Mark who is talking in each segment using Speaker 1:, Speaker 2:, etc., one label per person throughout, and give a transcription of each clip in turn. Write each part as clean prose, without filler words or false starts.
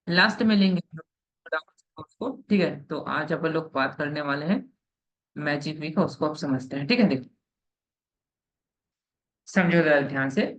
Speaker 1: Last में लेंगे उसको। ठीक है, तो आज अपन लोग बात करने वाले हैं मैजिक वी का, उसको आप समझते हैं। ठीक है, देखो समझो जरा ध्यान से।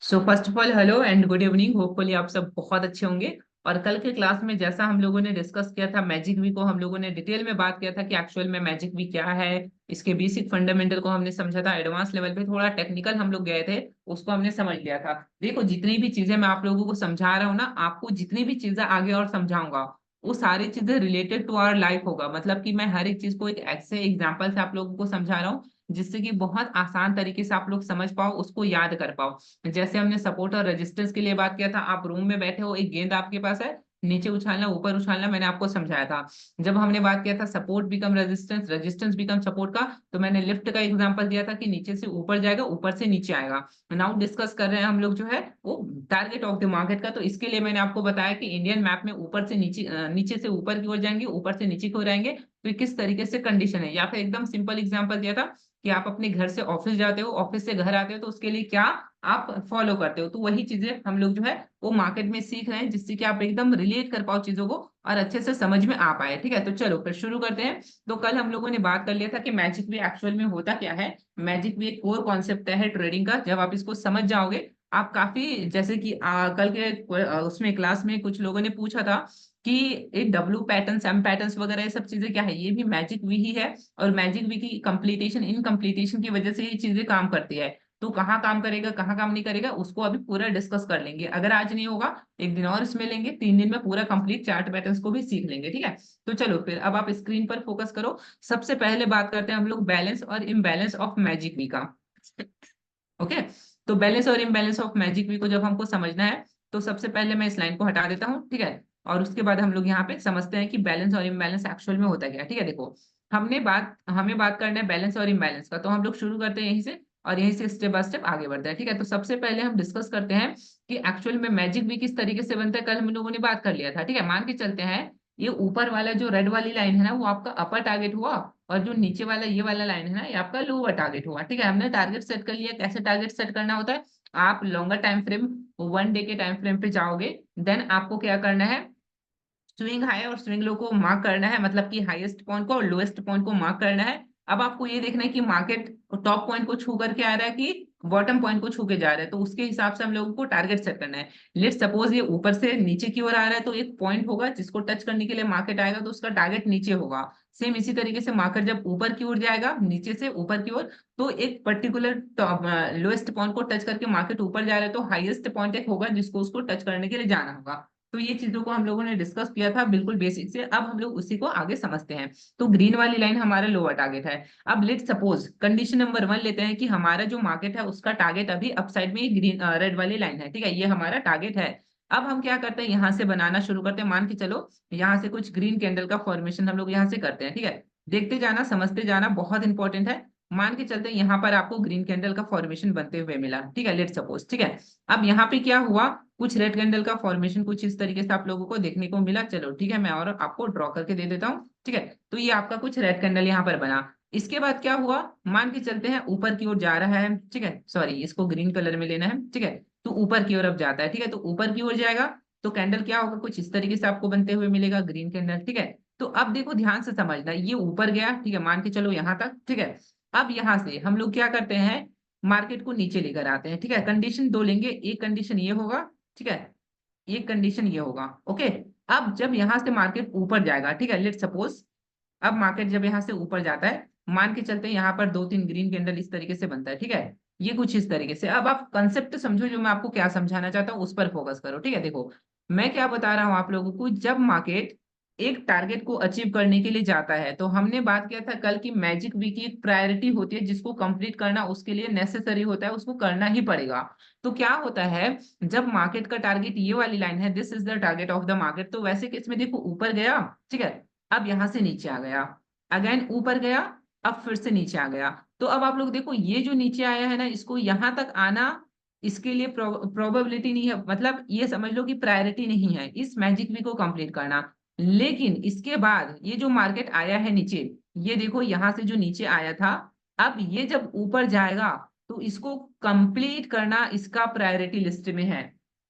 Speaker 1: So first of all hello and good evening, hopefully आप सब बहुत अच्छे होंगे। और कल के क्लास में जैसा हम लोगों ने डिस्कस किया था मैजिक वी को, हम लोगों ने डिटेल में बात किया था कि एक्चुअल में मैजिक वी क्या है। इसके बेसिक फंडामेंटल को हमने समझा था, एडवांस लेवल पे थोड़ा टेक्निकल हम लोग गए थे, उसको हमने समझ लिया था। देखो जितनी भी चीजें मैं आप लोगों को समझा रहा हूँ ना, आपको जितनी भी चीजें आगे और समझाऊंगा वो सारी चीजें रिलेटेड टू आवर लाइफ होगा। मतलब कि मैं हर एक चीज को एक ऐसे एग्जाम्पल से आप लोगों को समझा रहा हूँ जिससे कि बहुत आसान तरीके से आप लोग समझ पाओ, उसको याद कर पाओ। जैसे हमने सपोर्ट और रेजिस्टेंस के लिए बात किया था, आप रूम में बैठे हो, एक गेंद आपके पास है, नीचे उछालना ऊपर उछालना, मैंने आपको समझाया था। जब हमने बात किया था support become resistance, resistance become support का, तो मैंने लिफ्ट का एग्जांपल दिया था कि नीचे से ऊपर जाएगा, ऊपर से नीचे आएगा। नाउ डिस्कस कर रहे हैं हम लोग जो है वो टारगेट ऑफ द मार्केट का। तो इसके लिए मैंने आपको बताया कि इंडियन मैप में ऊपर से नीचे, नीचे से ऊपर की ओर जाएंगे, ऊपर से नीचे की ओर आएंगे, तो ये किस तरीके से कंडीशन है। या फिर एकदम सिंपल एग्जांपल दिया था कि आप अपने घर से ऑफिस जाते हो, ऑफिस से घर आते हो, तो उसके लिए क्या आप फॉलो करते हो। तो वही चीजें हम लोग जो है वो मार्केट में सीख रहे हैं, जिससे कि आप एकदम रिलेट कर पाओ चीजों को और अच्छे से समझ में आ पाए। ठीक है, तो चलो फिर शुरू करते हैं। तो कल हम लोगों ने बात कर लिया था कि मैजिक वे एक्चुअल में होता क्या है। मैजिक वे एक कोर कॉन्सेप्ट है ट्रेडिंग का। जब आप इसको समझ जाओगे, आप काफी जैसे कि कल के उसमें क्लास में कुछ लोगों ने पूछा था कि ये डब्ल्यू पैटर्न, एम पैटर्न्स वगैरह ये सब चीजें क्या है, ये भी मैजिक वी ही है। और मैजिक वी की कंप्लीटेशन, इनकम्प्लीटेशन की वजह से ये चीजें काम करती है। तो कहाँ काम करेगा कहाँ काम नहीं करेगा उसको अभी पूरा डिस्कस कर लेंगे। अगर आज नहीं होगा एक दिन और इसमें लेंगे, 3 दिन में पूरा कंप्लीट चार्ट पैटर्न्स को भी सीख लेंगे। ठीक है, तो चलो फिर अब आप स्क्रीन पर फोकस करो। सबसे पहले बात करते हैं हम लोग बैलेंस और इम्बैलेंस ऑफ मैजिक वी का। ओके, तो बैलेंस और इम्बैलेंस ऑफ मैजिक वी को जब हमको समझना है, तो सबसे पहले मैं इस लाइन को हटा देता हूँ। ठीक है, और उसके बाद हम लोग यहाँ पे समझते हैं कि बैलेंस और इम्बैलेंस एक्चुअल में होता क्या है। ठीक है, देखो हमें बात करना है बैलेंस और इम्बैलेंस का, तो हम लोग शुरू करते हैं यहीं से और यहीं से स्टेप बाय स्टेप आगे बढ़ते हैं। ठीक है, तो सबसे पहले हम डिस्कस करते हैं कि एक्चुअल में मैजिक भी किस तरीके से बनता है। कल हम लोगों ने बात कर लिया था। ठीक है, मान के चलते हैं ये ऊपर वाला जो रेड वाली लाइन है ना, वो आपका अपर टारगेट हुआ, और जो नीचे वाला ये वाला लाइन है ना, ये आपका लोअर टारगेट हुआ। ठीक है, हमने टारगेट सेट कर लिया। कैसे टारगेट सेट करना होता है, आप लॉन्गर टाइम फ्रेम, 1 डे के टाइम फ्रेम पे जाओगे, देन आपको क्या करना है, स्विंग हाई और स्विंग लो को मार्क करना है। मतलब कि हाईएस्ट पॉइंट को और लोएस्ट पॉइंट को मार्क करना है। अब आपको ये देखना है कि मार्केट टॉप पॉइंट को छू करके आ रहा है कि बॉटम पॉइंट को छू के जा रहा है, तो उसके हिसाब से हम लोगों को टारगेट सेट करना है। लेट सपोज ये ऊपर से नीचे की ओर आ रहा है, तो एक पॉइंट होगा जिसको टच करने के लिए मार्केट आएगा, तो उसका टारगेट नीचे होगा। सेम इसी तरीके से मार्केट जब ऊपर की ओर जाएगा, नीचे से ऊपर की ओर, तो एक पर्टिकुलर लोएस्ट पॉइंट को टच करके मार्केट ऊपर जा रहा है, तो हाईएस्ट पॉइंट एक होगा जिसको उसको टच करने के लिए जाना होगा। तो ये चीजों को हम लोगों ने डिस्कस किया था बिल्कुल बेसिक से। अब हम लोग उसी को आगे समझते हैं। तो ग्रीन वाली लाइन हमारा लोअर टारगेट है। अब लेट सपोज कंडीशन नंबर 1 लेते हैं कि हमारा जो मार्केट है उसका टारगेट अभी अपसाइड में ग्रीन रेड वाली लाइन है। ठीक है, ये हमारा टारगेट है। अब हम क्या करते हैं, यहाँ से बनाना शुरू करते हैं। मान के चलो यहाँ से कुछ ग्रीन कैंडल का फॉर्मेशन हम लोग यहाँ से करते हैं। ठीक है, देखते जाना समझते जाना, बहुत इंपॉर्टेंट है। मान के चलते हैं यहाँ पर आपको ग्रीन कैंडल का फॉर्मेशन बनते हुए मिला। ठीक है, लेट सपोज। ठीक है, अब यहाँ पे क्या हुआ, कुछ रेड कैंडल का फॉर्मेशन कुछ इस तरीके से आप लोगों को देखने को मिला। चलो ठीक है, मैं और आपको ड्रॉ करके दे देता हूँ। ठीक है, तो ये आपका कुछ रेड कैंडल यहाँ पर बना। इसके बाद क्या हुआ, मान के चलते हैं ऊपर की ओर जा रहा है। ठीक है, सॉरी इसको ग्रीन कलर में लेना है। ठीक है, तो ऊपर की ओर अब जाता है। ठीक है, तो ऊपर की ओर जाएगा तो कैंडल क्या होगा, कुछ इस तरीके से आपको बनते हुए मिलेगा, ग्रीन कैंडल। ठीक है, तो अब देखो ध्यान से समझना, ये ऊपर गया। ठीक है, मान के चलो यहाँ तक। ठीक है, अब यहाँ से हम लोग क्या करते हैं, मार्केट को नीचे लेकर आते हैं। ठीक है, कंडीशन 2 लेंगे। एक कंडीशन ये होगा, ठीक है, एक कंडीशन ये होगा। ओके, अब जब यहां से मार्केट ऊपर जाएगा, ठीक है, लेट सपोज अब मार्केट जब यहाँ से ऊपर जाता है, मान के चलते हैं यहाँ पर 2-3 ग्रीन कैंडल इस तरीके से बनता है। ठीक है, ये कुछ इस तरीके से। अब आप कंसेप्ट समझो, जो मैं आपको क्या समझाना चाहता हूँ उस पर फोकस करो। ठीक है, देखो मैं क्या बता रहा हूँ आप लोगों को, जब मार्केट एक टारगेट को अचीव करने के लिए जाता है, तो हमने बात किया था कल की मैजिक वी की एक प्रायोरिटी होती है जिसको कंप्लीट करना उसके लिए नेसेसरी होता है, उसको करना ही पड़ेगा। तो क्या होता है, जब मार्केट का टारगेट ये वाली लाइन है, this is the target of the market, तो वैसे केस में देखो ऊपर गया। ठीक है, अब यहां से नीचे आ गया, अगेन ऊपर गया, अब फिर से नीचे आ गया। तो अब आप लोग देखो, ये जो नीचे आया है ना, इसको यहां तक आना, इसके लिए प्रोबेबिलिटी नहीं है, मतलब ये समझ लो कि प्रायोरिटी नहीं है इस मैजिक वी को कंप्लीट करना। लेकिन इसके बाद ये जो मार्केट आया है नीचे, ये देखो यहां से जो नीचे आया था, अब ये जब ऊपर जाएगा तो इसको कंप्लीट करना इसका प्रायोरिटी लिस्ट में है।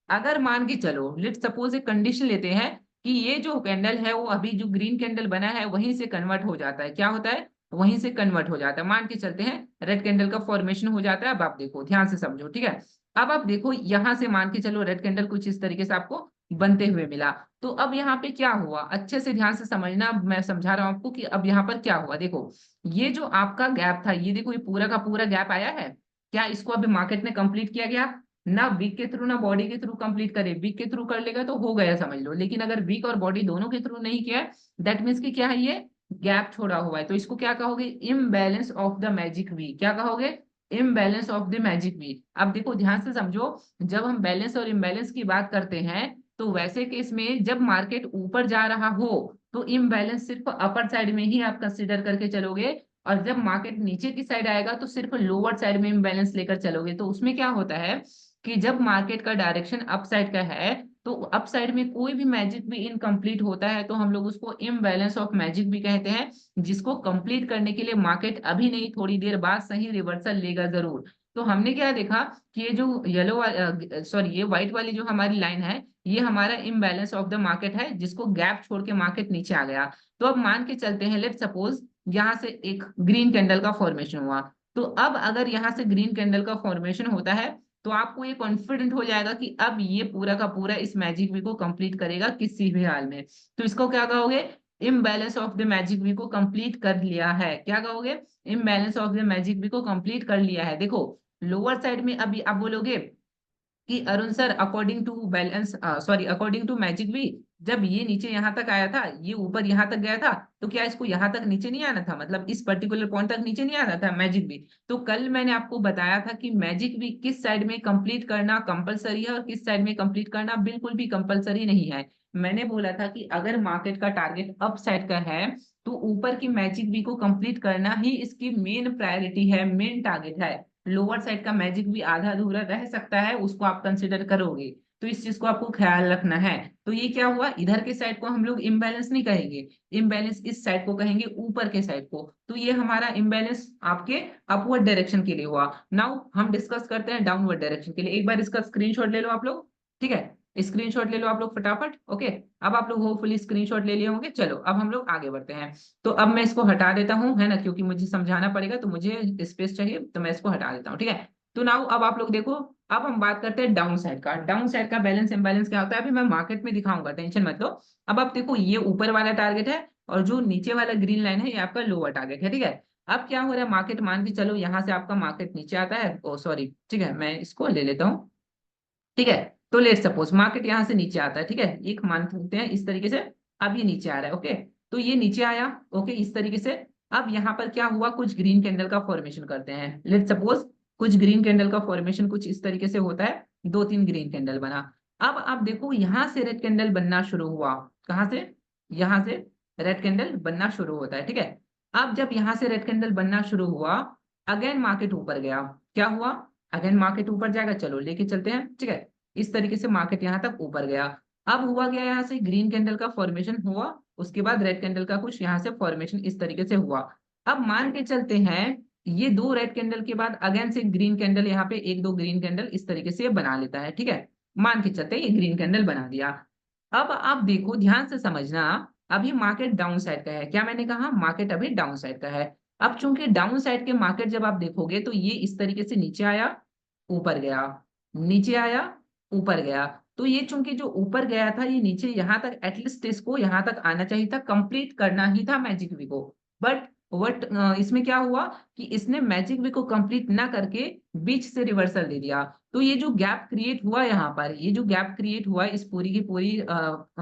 Speaker 1: अगर मान के चलो, लेट सपोज एक कंडीशन लेते हैं कि ये जो कैंडल है वो अभी जो ग्रीन कैंडल बना है वहीं से कन्वर्ट हो जाता है, क्या होता है, वहीं से कन्वर्ट हो जाता है, मान के चलते हैं रेड कैंडल का फॉर्मेशन हो जाता है। अब आप देखो, ध्यान से समझो, ठीक है। अब आप देखो यहां से मान के चलो रेड कैंडल कुछ इस तरीके से आपको बनते हुए मिला। तो अब यहाँ पे क्या हुआ, अच्छे से ध्यान से समझना, मैं समझा रहा हूं आपको कि अब यहाँ पर क्या हुआ। देखो ये जो आपका गैप था, ये देखो ये पूरा का पूरा गैप आया है, क्या इसको अभी मार्केट में कंप्लीट किया गया? ना वीक के थ्रू ना बॉडी के थ्रू कंप्लीट करे, वीक के थ्रू कर लेगा तो हो गया समझ लो, लेकिन अगर वीक और बॉडी दोनों के थ्रू नहीं किया है, दैट मीन्स कि क्या है, ये गैप छोड़ा हुआ है। तो इसको क्या कहोगे, imbalance of the magic V, क्या कहोगे, imbalance of the magic V. अब देखो ध्यान से समझो, जब हम बैलेंस और इम्बैलेंस की बात करते हैं तो वैसे केस में जब मार्केट ऊपर जा रहा हो तो इम्बैलेंस सिर्फ अपर साइड में ही आप कंसिडर करके चलोगे, और जब मार्केट नीचे की साइड आएगा तो सिर्फ लोअर साइड में इम्बैलेंस लेकर चलोगे। तो उसमें क्या होता है कि जब मार्केट का डायरेक्शन अप साइड का है तो अप साइड में कोई भी मैजिक भी इनकम्प्लीट होता है तो हम लोग उसको इम्बैलेंस ऑफ मैजिक भी कहते हैं, जिसको कंप्लीट करने के लिए मार्केट अभी नहीं थोड़ी देर बाद सही रिवर्सल लेगा जरूर। तो हमने क्या देखा कि ये जो येलो सॉरी ये व्हाइट वाली जो हमारी लाइन है, ये हमारा इम्बैलेंस ऑफ द मार्केट है, जिसको गैप छोड़ के मार्केट नीचे आ गया। तो अब मान के चलते हैं, लेट सपोज यहाँ से एक ग्रीन कैंडल का फॉर्मेशन हुआ। तो अब अगर यहाँ से ग्रीन कैंडल का फॉर्मेशन होता है तो आपको ये कॉन्फिडेंट हो जाएगा कि अब ये पूरा का पूरा इस मैजिक वी को कंप्लीट करेगा किसी भी हाल में। तो इसको क्या कहोगे, imbalance of the magic V को कंप्लीट कर लिया है, क्या कहोगे, imbalance of the magic V को कंप्लीट कर लिया है। देखो लोअर साइड में अभी आप बोलोगे कि Arun sir according to balance sorry according to magic भी, जब ये नीचे यहाँ तक आया था, ये ऊपर यहाँ तक गया था, तो क्या इसको यहाँ तक नीचे नहीं आना था, मतलब इस पर्टिकुलर पॉइंट तक नीचे नहीं आना था मैजिक भी? तो कल मैंने आपको बताया था कि मैजिक भी किस साइड में कंप्लीट करना कंपलसरी है और किस साइड में कंप्लीट करना बिल्कुल भी कंपलसरी नहीं है। मैंने बोला था कि अगर मार्केट का टारगेट अप साइड का है तो ऊपर की मैजिक भी को कंप्लीट करना ही इसकी मेन प्रायोरिटी है, मेन टारगेट है। लोअर साइड का मैजिक भी आधा अधूरा रह सकता है, उसको आप कंसिडर करोगे, तो इस चीज को आपको ख्याल रखना है। तो ये क्या हुआ, इधर के साइड को हम लोग इम्बैलेंस नहीं कहेंगे, इम्बैलेंस इस साइड को कहेंगे, ऊपर के साइड को। तो ये हमारा इम्बैलेंस आपके अपवर्ड डायरेक्शन के लिए हुआ। नाउ हम डिस्कस करते हैं डाउनवर्ड डायरेक्शन के लिए। एक बार इसका स्क्रीनशॉट ले लो आप लोग, ठीक है, स्क्रीनशॉट ले लो आप लोग फटाफट। ओके, अब आप लोग होपफुली स्क्रीनशॉट ले लिए होंगे। चलो अब हम लोग आगे बढ़ते हैं। तो अब मैं इसको हटा देता हूँ, है ना, क्योंकि मुझे समझाना पड़ेगा तो मुझे स्पेस चाहिए, तो मैं इसको हटा देता हूँ, ठीक है। तो नाउ अब आप लोग देखो, अब हम बात करते हैं डाउन साइड का। डाउन साइड का बैलेंस इंबैलेंस क्या होता है अभी मैं मार्केट में दिखाऊंगा, टेंशन मत लो। अब आप देखो ये ऊपर वाला टारगेट है और जो नीचे वाला ग्रीन लाइन है ये आपका लोअर टारगेट है, ठीक है। अब क्या हो रहा है, मार्केट मान के चलो यहाँ से आपका मार्केट नीचे आता है, ओ सॉरी, ठीक है, मैं इसको ले लेता हूँ, ठीक है। तो लेट सपोज मार्केट यहाँ से नीचे आता है, ठीक है, एक मान सकते हैं इस तरीके से। अब ये नीचे आ रहा है, ओके, तो ये नीचे आया, ओके, इस तरीके से। अब यहाँ पर क्या हुआ, कुछ ग्रीन कैंडल का फॉर्मेशन करते हैं, लेट सपोज कुछ ग्रीन कैंडल का फॉर्मेशन कुछ इस तरीके से होता है, दो तीन ग्रीन कैंडल बना। अब आप देखो यहाँ से रेड कैंडल बनना शुरू हुआ, कहाँ से, यहाँ से रेड कैंडल बनना शुरू होता है, ठीक है। अब जब यहाँ से रेड कैंडल बनना शुरू हुआ, अगेन मार्केट ऊपर गया, क्या हुआ, अगेन मार्केट ऊपर जाएगा, चलो लेके चलते हैं, ठीक है। इस तरीके से मार्केट यहाँ तक ऊपर गया। अब हुआ गया, यहाँ से ग्रीन कैंडल का फॉर्मेशन हुआ, उसके बाद रेड कैंडल का कुछ यहाँ से फॉर्मेशन इस तरीके से हुआ। अब मान के चलते हैं ये दो रेड कैंडल के बाद अगेन से ग्रीन कैंडल, यहाँ पे एक दो ग्रीन कैंडल इस तरीके से बना लेता है, ठीक है। मान के चलते हैं ये ग्रीन कैंडल बना दिया। अब आप देखो ध्यान से समझना, अभी मार्केट डाउन साइड का है, क्या मैंने कहा, मार्केट अभी डाउन साइड का है। अब चूंकि डाउन साइड के मार्केट जब आप देखोगे तो ये इस तरीके से नीचे आया, ऊपर गया, नीचे आया, ऊपर गया। तो ये चूंकि जो ऊपर गया था ये नीचे यहाँ तक एटलीस्ट इसको यहाँ तक आना चाहिए था, कंप्लीट करना ही था मैजिक वी को। बट वट इसमें क्या हुआ कि इसने मैजिक वी को कंप्लीट ना करके बीच से रिवर्सल दे दिया। तो ये जो गैप क्रिएट हुआ यहाँ पर, ये जो गैप क्रिएट हुआ इस पूरी की पूरी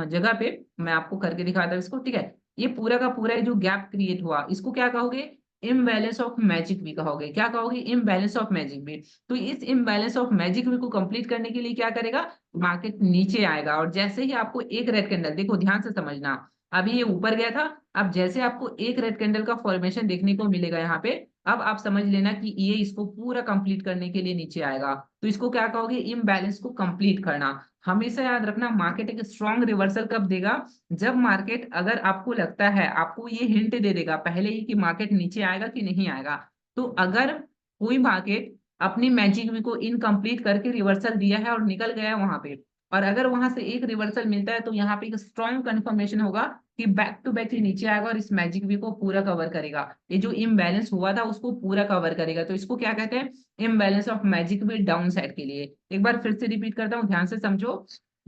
Speaker 1: जगह पे, मैं आपको करके दिखाता हूँ इसको, ठीक है। ये पूरा का पूरा जो गैप क्रिएट हुआ इसको क्या कहोगे, इम्बैलेंस ऑफ मैजिक वी कहोगे, क्या कहोगे, इम्बैलेंस ऑफ मैजिक वी। तो इस इम्बैलेंस ऑफ मैजिक वी को कंप्लीट करने के लिए क्या करेगा, मार्केट नीचे आएगा, और जैसे ही आपको एक रेड कैंडल, देखो ध्यान से समझना, अभी ये ऊपर गया था, अब जैसे आपको एक रेड कैंडल का फॉर्मेशन देखने को मिलेगा यहाँ पे, अब आप समझ लेना कि ये इसको पूरा कंप्लीट करने के लिए नीचे आएगा। तो इसको क्या कहोगे, इम्बैलेंस को कंप्लीट करना। हमेशा याद रखना मार्केट एक स्ट्रॉन्ग रिवर्सल कब देगा, जब मार्केट, अगर आपको लगता है, आपको ये हिंट दे देगा पहले ही कि मार्केट नीचे आएगा कि नहीं आएगा। तो अगर कोई मार्केट अपनी मैजिक वी को इनकम्प्लीट करके रिवर्सल दिया है और निकल गया वहां पे, और अगर वहां से एक रिवर्सल मिलता है तो यहाँ पे एक स्ट्रॉन्ग कंफर्मेशन होगा कि बैक टू बैक ही नीचे आएगा और इस मैजिक वी को पूरा कवर करेगा। ये जो इम्बैलेंस हुआ था उसको पूरा कवर करेगा। तो इसको क्या कहते हैं? Imbalance of magic V downside के लिए। एक बार फिर से रिपीट करता हूँ, ध्यान से समझो।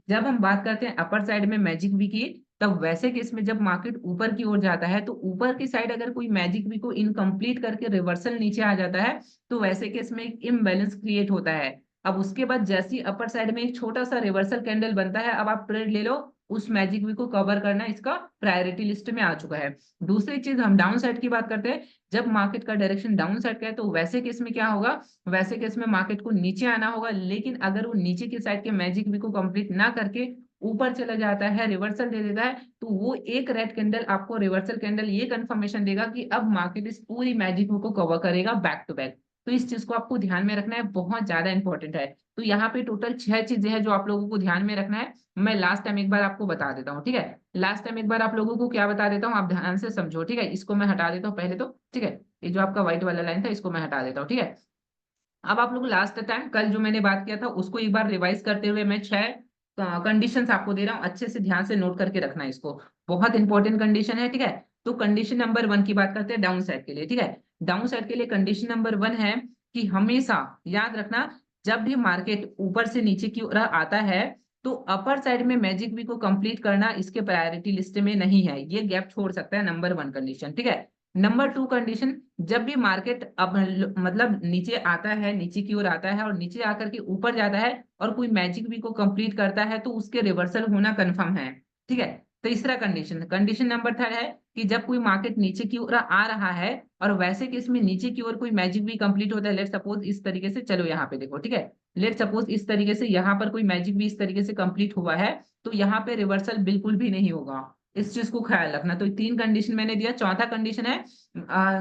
Speaker 1: जब हम बात करते हैं अपर साइड में मैजिक वी की, तब वैसे केस में जब मार्केट ऊपर की ओर जाता है तो ऊपर की साइड अगर कोई मैजिक वी को इनकम्प्लीट करके रिवर्सल नीचे आ जाता है तो वैसे केस में एक इम्बैलेंस क्रिएट होता है। अब उसके बाद जैसे ही अपर साइड में एक छोटा सा रिवर्सल कैंडल बनता है, अब आप ट्रेड ले लो, उस मैजिक वी को कवर करना इसका प्रायोरिटी लिस्ट में आ चुका है। दूसरी चीज, हम डाउन साइड की बात करते हैं। जब मार्केट का डायरेक्शन डाउन साइड का है तो वैसे केस में क्या होगा? वैसे केस में मार्केट को नीचे आना होगा, लेकिन अगर वो नीचे की साइड के मैजिक वी को कंप्लीट ना करके ऊपर चला जाता है, रिवर्सल दे देता है, तो वो एक रेड कैंडल आपको, रिवर्सल कैंडल, ये कंफर्मेशन देगा कि अब मार्केट इस पूरी मैजिक वी को कवर करेगा बैक टू बैक। तो इस चीज को आपको ध्यान में रखना है, बहुत ज्यादा इंपॉर्टेंट है। तो यहाँ पे टोटल 6 चीजें हैं जो आप लोगों को ध्यान में रखना है। मैं लास्ट टाइम एक बार आपको बता देता हूँ, ठीक है? लास्ट टाइम एक बार आप लोगों को क्या बता देता हूँ, आप ध्यान से समझो, ठीक है? इसको मैं हटा देता हूँ पहले तो, ठीक है? ये जो आपका व्हाइट वाला लाइन था इसको मैं हटा देता हूँ, ठीक है? अब आप लोग लास्ट टाइम कल जो मैंने बात किया था उसको एक बार रिवाइज करते हुए मैं 6 कंडीशंस आपको दे रहा हूँ, अच्छे से ध्यान से नोट करके रखना है इसको। बहुत इंपॉर्टेंट कंडीशन है, ठीक है? तो कंडीशन नंबर 1 की बात करते हैं डाउन साइड के लिए, ठीक है? डाउन साइड के लिए कंडीशन नंबर 1 है कि हमेशा याद रखना, जब भी मार्केट ऊपर से नीचे की ओर आता है तो अपर साइड में मैजिक वी को कंप्लीट करना इसके प्रायोरिटी लिस्ट में नहीं है, ये गैप छोड़ सकता है। नंबर 1 कंडीशन, ठीक है? नंबर 2 कंडीशन, जब भी मार्केट अब मतलब नीचे आता है, नीचे की ओर आता है और नीचे आकर के ऊपर जाता है और कोई मैजिक वी को कंप्लीट करता है तो उसके रिवर्सल होना कंफर्म है, ठीक है? तीसरा कंडीशन, कंडीशन नंबर 3 है कि जब कोई मार्केट नीचे की ओर आ रहा है और वैसे केस में नीचे की ओर कोई मैजिक वी कंप्लीट होता है, लेट सपोज इस तरीके से, चलो यहाँ पे देखो, ठीक है? लेट सपोज इस तरीके से यहाँ पर कोई मैजिक भी इस तरीके से कंप्लीट हुआ है तो यहाँ पे रिवर्सल बिल्कुल भी नहीं होगा। इस चीज को ख्याल रखना। तो 3 कंडीशन मैंने दिया। चौथा कंडीशन है,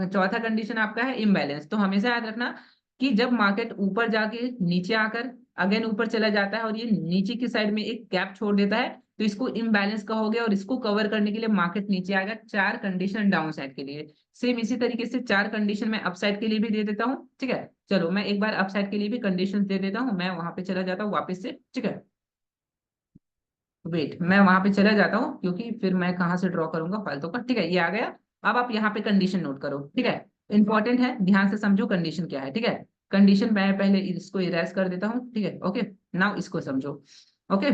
Speaker 1: चौथा कंडीशन आपका है इम्बैलेंस। तो हमेशा याद रखना कि जब मार्केट ऊपर जाके नीचे आकर अगेन ऊपर चला जाता है और ये नीचे की साइड में एक गैप छोड़ देता है तो इसको इम्बैलेंस कहोगे और इसको कवर करने के लिए मार्केट नीचे आएगा। 4 कंडीशन डाउन साइड के लिए। सेम इसी तरीके से 4 कंडीशन मैं अपसाइड के लिए भी दे देता हूँ, ठीक है? चलो मैं एक बार अपसाइड के लिए भी कंडीशन दे देता हूँ। मैं वहां पे चला जाता हूँ वापस से, ठीक है? वेट, मैं वहां पे चला जाता हूँ क्योंकि फिर मैं कहाँ से ड्रॉ करूंगा फालतू का, ठीक है? ये आ गया। अब आप यहाँ पे कंडीशन नोट करो, ठीक है? इंपॉर्टेंट है, ध्यान से समझो कंडीशन क्या है, ठीक है? कंडीशन मैं पहले इसको इरेज कर देता हूँ, ठीक है? ओके, नाउ इसको समझो। ओके,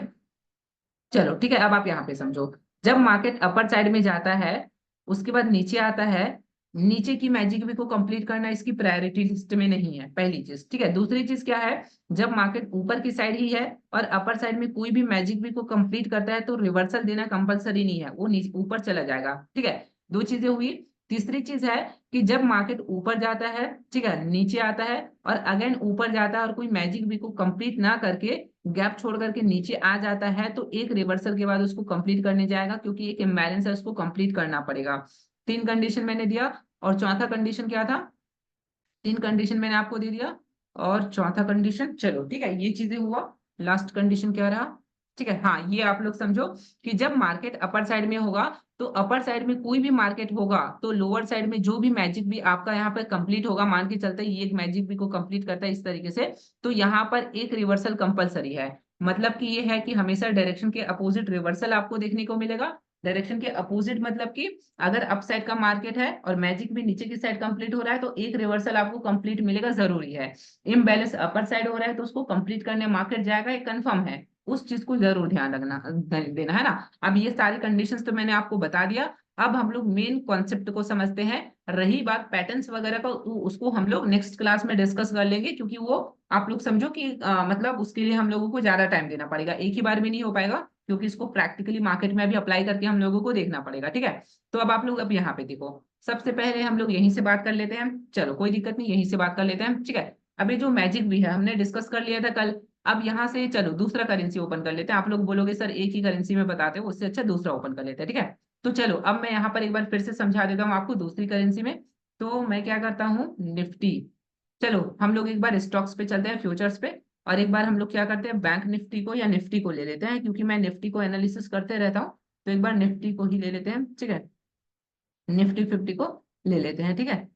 Speaker 1: चलो ठीक है, अब आप यहाँ पे समझो। जब मार्केट अपर साइड में जाता है, उसके बाद नीचे आता है, नीचे की मैजिक वी को कंप्लीट करना इसकी प्रायोरिटी लिस्ट में नहीं है, पहली चीज, ठीक है? दूसरी चीज क्या है, जब मार्केट ऊपर की साइड ही है और अपर साइड में कोई भी मैजिक वी को कंप्लीट करता है तो रिवर्सल देना कंपलसरी नहीं है, वो ऊपर चला जाएगा, ठीक है? 2 चीजें हुई। तीसरी चीज है कि जब मार्केट ऊपर जाता है, ठीक है, नीचे आता है और अगेन ऊपर जाता है और कोई मैजिक वी को कंप्लीट ना करके गैप छोड़ करके नीचे आ जाता है तो एक रिवर्सल के बाद उसको कंप्लीट करने जाएगा क्योंकि एक इम्बैलेंस है, उसको कंप्लीट करना पड़ेगा। 3 कंडीशन मैंने दिया। और चौथा कंडीशन क्या था? 3 कंडीशन मैंने आपको दे दिया और चौथा कंडीशन, चलो ठीक है, ये चीजें हुआ। लास्ट कंडीशन क्या रहा? ठीक है, हाँ, ये आप लोग समझो कि जब मार्केट अपर साइड में होगा तो अपर साइड में कोई भी मार्केट होगा तो लोअर साइड में जो भी मैजिक भी आपका यहाँ पर कंप्लीट होगा, मान के चलते ये एक मैजिक भी को कंप्लीट करता है इस तरीके से, तो यहाँ पर एक रिवर्सल कंपलसरी है। मतलब कि ये है कि हमेशा डायरेक्शन के अपोजिट रिवर्सल आपको देखने को मिलेगा। डायरेक्शन के अपोजिट मतलब कि अगर अप साइड का मार्केट है और मैजिक भी नीचे की साइड कंप्लीट हो रहा है तो एक रिवर्सल आपको कंप्लीट मिलेगा, जरूरी है। इम्बैलेंस अपर साइड हो रहा है तो उसको कंप्लीट करने मार्केट जाएगा, ये कंफर्म है। उस चीज को जरूर ध्यान रखना देना है ना। अब ये सारी कंडीशंस तो मैंने आपको बता दिया। अब हम लोग मेन कॉन्सेप्ट को समझते हैं। रही बात पैटर्न्स वगैरह का, तो उसको हम लोग नेक्स्ट क्लास में डिस्कस कर लेंगे क्योंकि वो आप लोग समझो कि मतलब उसके लिए हम लोगों को ज्यादा टाइम देना पड़ेगा, एक ही बार में नहीं हो पाएगा क्योंकि इसको प्रैक्टिकली मार्केट में भी अप्लाई करके हम लोगों को देखना पड़ेगा, ठीक है? तो अब आप लोग अब यहाँ पे देखो, सबसे पहले हम लोग यहीं से बात कर लेते हैं। चलो कोई दिक्कत नहीं, यहीं से बात कर लेते हैं, ठीक है? अभी जो मैजिक भी है हमने डिस्कस कर लिया था कल। अब यहाँ से चलो दूसरा करेंसी ओपन कर लेते हैं। आप लोग बोलोगे सर एक ही करेंसी में बताते हो, उससे अच्छा दूसरा ओपन कर लेते हैं, ठीक है? तो चलो अब मैं यहाँ पर एक बार फिर से समझा देता हूँ आपको दूसरी करेंसी में। तो मैं क्या करता हूँ, निफ्टी। चलो हम लोग एक बार स्टॉक्स पे चलते हैं, फ्यूचर्स पे। और एक बार हम लोग क्या करते हैं, बैंक निफ्टी को या निफ्टी को ले लेते हैं क्योंकि मैं निफ्टी को एनालिसिस करते रहता हूँ। तो एक बार निफ्टी को ही ले लेते हैं, ठीक है? निफ्टी 50 को ले लेते हैं, ठीक है?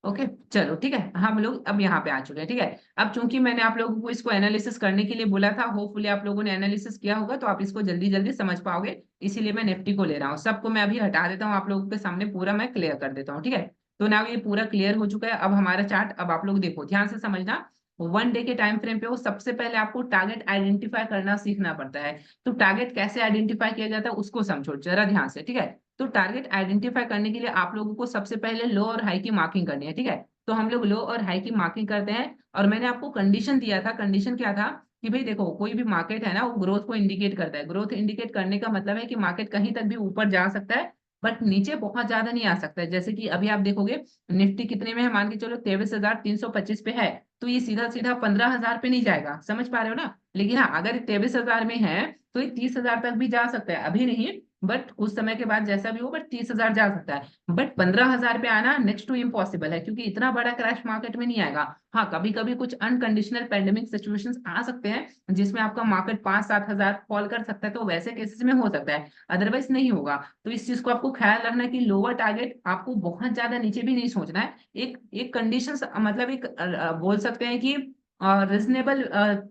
Speaker 1: ओके, चलो ठीक है, हम लोग अब यहाँ पे आ चुके हैं। ठीक है, अब चूंकि मैंने आप लोगों को इसको एनालिसिस करने के लिए बोला था, होपफुली आप लोगों ने एनालिसिस किया होगा तो आप इसको जल्दी जल्दी समझ पाओगे, इसीलिए मैं निफ्टी को ले रहा हूँ। सबको मैं अभी हटा देता हूँ, आप लोगों के सामने पूरा मैं क्लियर कर देता हूँ। ठीक है, तो ना ये पूरा क्लियर हो चुका है। अब हमारा चार्ट, अब आप लोग देखो ध्यान से समझना, 1 डे के टाइम फ्रेम पे हो, सबसे पहले आपको टारगेट आइडेंटिफाई करना सीखना पड़ता है। तो टारगेट कैसे आइडेंटिफाई किया जाता है उसको समझो जरा ध्यान से। ठीक है, तो टारगेट आइडेंटिफाई करने के लिए आप लोगों को सबसे पहले लो और हाई की मार्किंग करनी है। ठीक है, तो हम लोग लो और हाई की मार्किंग करते हैं, और मैंने आपको कंडीशन दिया था। कंडीशन क्या था कि भाई देखो, कोई भी मार्केट है ना, वो ग्रोथ को इंडिकेट करता है। ग्रोथ इंडिकेट करने का मतलब है कि मार्केट कहीं तक भी ऊपर जा सकता है, बट नीचे बहुत ज्यादा नहीं आ सकता है। जैसे कि अभी आप देखोगे निफ्टी कितने में है, मान के चलो 23,325 पे है, तो ये सीधा सीधा 15,000 पे नहीं जाएगा, समझ पा रहे हो ना। लेकिन हाँ, अगर 23,000 में है तो ये 30,000 तक भी जा सकता है, अभी नहीं, बट कुछ समय के बाद जैसा भी हो, बट 30,000 जा सकता है। बट 15,000 पे आना नेक्स्ट टू इम्पॉसिबल है, क्योंकि इतना बड़ा क्रैश मार्केट में नहीं आएगा। हाँ, कभी कभी कुछ अनकंडीशनल पेंडेमिक सिचुएशंस आ सकते हैं जिसमें आपका मार्केट 5-7 हजार फॉल कर सकता है, तो वैसे केसेस में हो सकता है, अदरवाइज नहीं होगा। तो इस चीज को आपको ख्याल रखना है कि लोअर टारगेट आपको बहुत ज्यादा नीचे भी नहीं सोचना है। एक एक कंडीशन, मतलब एक बोल सकते हैं कि रिजनेबल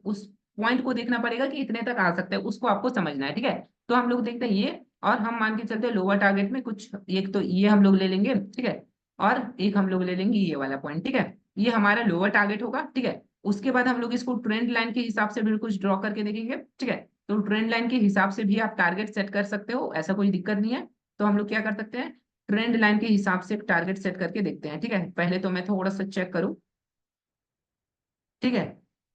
Speaker 1: उस पॉइंट को देखना पड़ेगा कि इतने तक आ सकते हैं, उसको आपको समझना है। ठीक है, तो हम लोग देखते हैं ये, और हम मान के चलते हैं लोअर टारगेट में कुछ, एक तो ये हम लोग ले लेंगे। ठीक है, और एक हम लोग ले लेंगे ये वाला पॉइंट। ठीक है, ये हमारा लोअर टारगेट होगा। ठीक है, उसके बाद हम लोग इसको ट्रेंड लाइन के हिसाब से भी कुछ ड्रॉ करके देखेंगे। ठीक है, तो ट्रेंड लाइन के हिसाब से भी आप टारगेट सेट कर सकते हो, ऐसा कोई दिक्कत नहीं है। तो हम लोग क्या कर सकते हैं, ट्रेंड लाइन के हिसाब से टारगेट सेट करके देखते हैं। ठीक है, पहले तो मैं थोड़ा सा चेक करूं। ठीक है,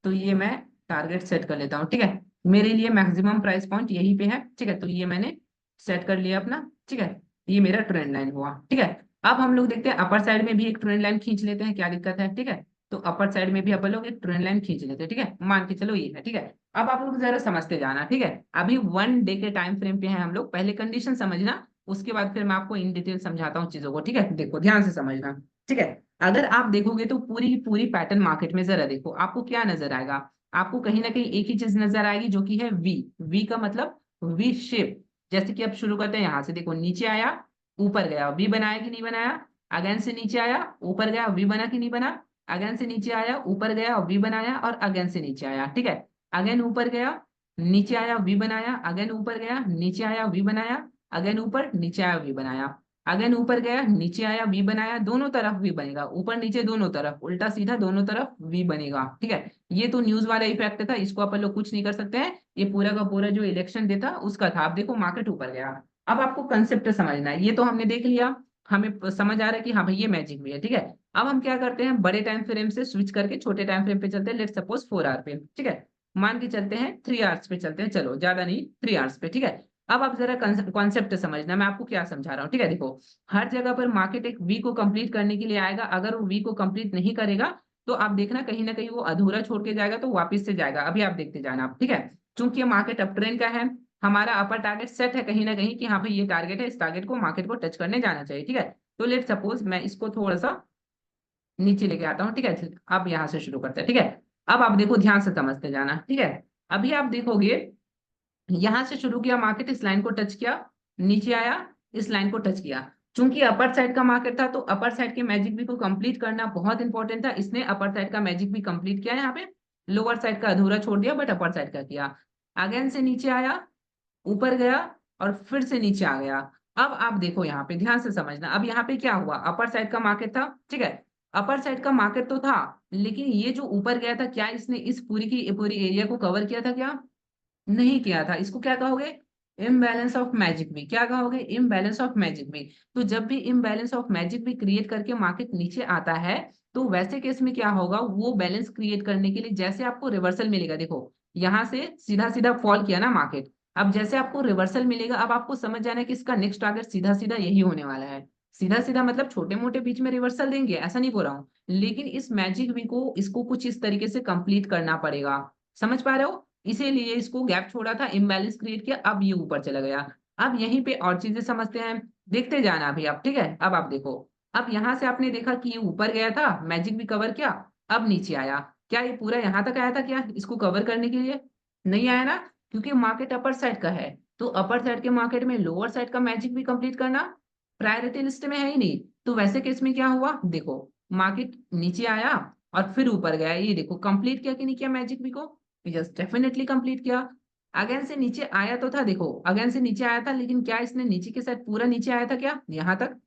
Speaker 1: तो ये मैं टारगेट सेट कर लेता हूँ। ठीक है, मेरे लिए मैक्सिमम प्राइस पॉइंट यहीं पे है। ठीक है, तो ये मैंने सेट कर लिया अपना। ठीक है, ये मेरा ट्रेंड लाइन हुआ। ठीक है, अब हम लोग देखते हैं अपर साइड में भी एक ट्रेंड लाइन खींच लेते हैं, क्या दिक्कत है। ठीक है, तो अपर साइड में भी अपन लोग एक ट्रेंड लाइन खींच लेते हैं। ठीक है, मान के चलो ये है। ठीक है, अब आप लोग जरा समझते जाना। ठीक है, अभी 1 डे के टाइम फ्रेम पे है हम लोग, पहले कंडीशन समझना, उसके बाद फिर मैं आपको इन डिटेल समझाता हूँ चीजों को। ठीक है, देखो ध्यान से समझना। ठीक है, अगर आप देखोगे तो पूरी की पूरी पैटर्न मार्केट में जरा देखो, आपको क्या नजर आएगा। आपको कहीं ना कहीं एक ही चीज नजर आएगी, जो कि है वी। वी का मतलब वी शेप। जैसे कि अब शुरू करते हैं यहाँ से, देखो नीचे आया, ऊपर गया, वी बनाया कि नहीं बनाया, अगेन से नीचे आया, ऊपर गया, वी बना कि नहीं बना, अगेन से नीचे आया, ऊपर गया, वी बनाया, और अगेन से नीचे आया। ठीक है, अगेन ऊपर गया, नीचे आया, वी बनाया, अगेन ऊपर गया, नीचे आया, वी बनाया, अगेन ऊपर, नीचे आया, वी बनाया, अगेन ऊपर गया, नीचे आया, वी बनाया, दोनों तरफ वी बनेगा, ऊपर नीचे दोनों तरफ, उल्टा सीधा दोनों तरफ वी बनेगा। ठीक है, ये तो न्यूज वाला इफेक्ट था, इसको अपन लोग कुछ नहीं कर सकते हैं, ये पूरा का पूरा जो इलेक्शन डे था उसका था। आप देखो मार्केट ऊपर गया। अब आपको कंसेप्ट समझना है, ये तो हमने देख लिया, हमें समझ आ रहा है कि हाँ भाई ये मैजिक भी है। ठीक है, अब हम क्या करते हैं, बड़े टाइम फ्रेम से स्विच करके छोटे टाइम फ्रेम पे चलते हैं। लेट सपोज 4 आवर पे। ठीक है, मान के चलते हैं 3 आवर्स पे चलते हैं, चलो ज्यादा नहीं, 3 आवर्स पे। ठीक है, अब आप जरा कॉन्सेप्ट समझना, मैं आपको क्या समझा रहा हूँ। ठीक है, देखो हर जगह पर मार्केट एक वी को कंप्लीट करने के लिए आएगा, अगर वो वी को कंप्लीट नहीं करेगा तो आप देखना कहीं ना कहीं वो अधूरा छोड़ के जाएगा, तो वापस से जाएगा। अभी आप देखते जाना आप। ठीक है, चूंकि मार्केट अप ट्रेंड का है, हमारा अपर टारगेट सेट है कहीं ना कहीं कि हाँ भाई ये टारगेट है, इस टारगेट को मार्केट को टच करने जाना चाहिए। ठीक है, तो लेट सपोज मैं इसको थोड़ा सा नीचे लेके आता हूँ। ठीक है, अब यहाँ से शुरू करते हैं। ठीक है, अब आप देखो ध्यान से समझते जाना। ठीक है, अभी आप देखोगे यहां से शुरू किया मार्केट, इस लाइन को टच किया, नीचे आया, इस लाइन को टच किया। चूंकि अपर साइड का मार्केट था, तो अपर साइड के मैजिक भी को कंप्लीट करना बहुत इंपॉर्टेंट था, इसने अपर साइड का मैजिक भी कंप्लीट किया है यहाँ पे। लोअर साइड का अधूरा छोड़ दिया, बट अपर साइड का किया। अगेन से नीचे आया, ऊपर गया, और फिर से नीचे आ गया। अब आप देखो यहाँ पे ध्यान से समझना, अब यहाँ पे क्या हुआ, अपर साइड का मार्केट था। ठीक है, अपर साइड का मार्केट तो था, लेकिन ये जो ऊपर गया था, क्या इसने इस पूरी की पूरी एरिया को कवर किया था क्या, नहीं किया था। इसको क्या कहोगे, इम्बैलेंस ऑफ मैजिक भी। क्या कहोगे, इम्बैलेंस ऑफ मैजिक भी। तो जब भी इम्बैलेंस ऑफ मैजिक भी क्रिएट करके मार्केट नीचे आता है, तो वैसे केस में क्या होगा, वो बैलेंस क्रिएट करने के लिए जैसे आपको रिवर्सल मिलेगा, देखो यहां से सीधा सीधा फॉल किया ना मार्केट, अब जैसे आपको रिवर्सल मिलेगा, अब आपको समझ जाना है कि इसका नेक्स्ट टारगेट सीधा सीधा यही होने वाला है। सीधा सीधा मतलब छोटे मोटे बीच में रिवर्सल देंगे ऐसा नहीं बोल रहा हूँ, लेकिन इस मैजिक वी को इसको कुछ इस तरीके से कंप्लीट करना पड़ेगा। समझ पा रहे हो, इसीलिए इसको गैप छोड़ा था, इम्बैलेंस क्रिएट किया, अब ये ऊपर चला गया। अब यहीं पे और चीजें समझते हैं, देखते जाना अभी आप। ठीक है, अब आप देखो, अब यहां से आपने देखा कि ये ऊपर गया था, मैजिक भी कवर किया, अब नीचे आया। क्या ये पूरा यहां तक आया था क्या इसको कवर करने के लिए, नहीं आया ना, क्योंकि मार्केट अपर साइड का है। तो अपर साइड के मार्केट में लोअर साइड का मैजिक भी कंप्लीट करना प्रायोरिटी लिस्ट में है ही नहीं। तो वैसे केस में क्या हुआ, देखो मार्केट नीचे आया और फिर ऊपर गया, ये देखो कंप्लीट किया कि नहीं किया मैजिक वी को? यस, डेफिनेटली कंप्लीट किया। अगेन से नीचे आया तो था, देखो अगेन से नीचे आया था, लेकिन क्या इसने नीचे के साइड पूरा नीचे आया था क्या यहाँ तक?